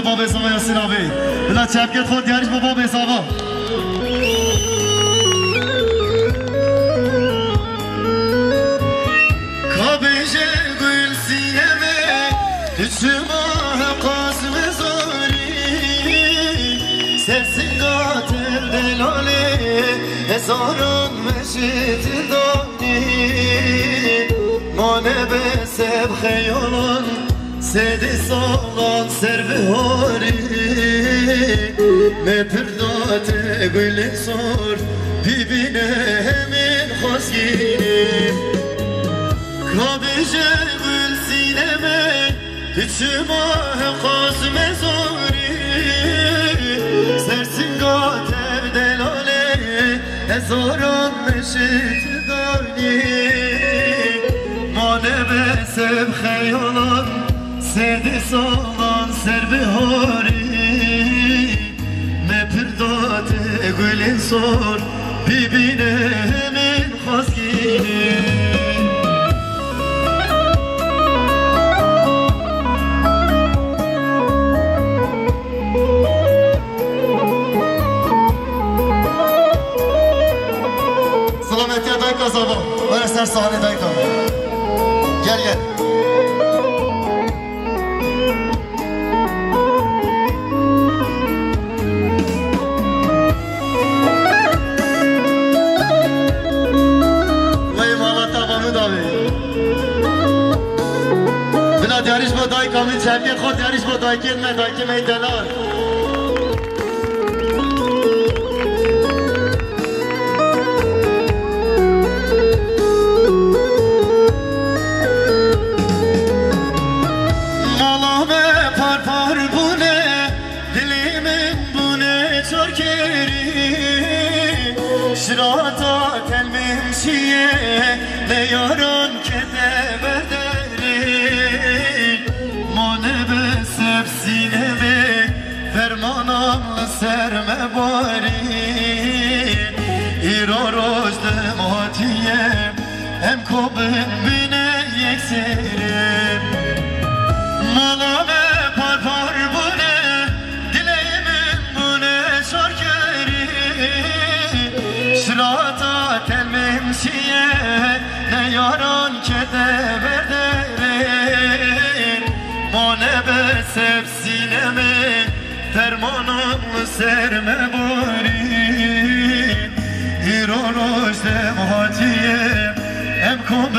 باب حسابا یاسین آبی بلا چپکت خود دیارش با باب حسابا کابیجه گل سینمه چماه قاسم زاری سرسنگات دلاله هزاران مشت دانی مانه به سب خیالان سدی سالان سر بهاری مپردات گل سار ببینه همین خواستگیری کابیجه گل سینمه چماه قاسم زاری سرسنگات دلاله هزاران مشت دانی مانه به سب خیالان سردی سالان سر بهاری مپردات گل سار ببینه همین خواستگیری سلامتی دایکا زبا برای سر ساحنه دایکا گل گل بلا دیارش با دای کامل چپکه خود دیارش با دای که من دای که می دلار مالامه پر پر بونه دلیمن بونه چرکری شراطا تلمیم شیه نیاران که دبده مانه به سب سینه به فرمانم سرم باری ایرا روش دماتیه هم کبن بینه یک سرم مالامه پر پر بونه دلیمن بونه شرکری شراطا تلمیم شیه نیاران که دبده مانه به سب سینمه فرمانم سرم باری ایران روش دماتیه هم کن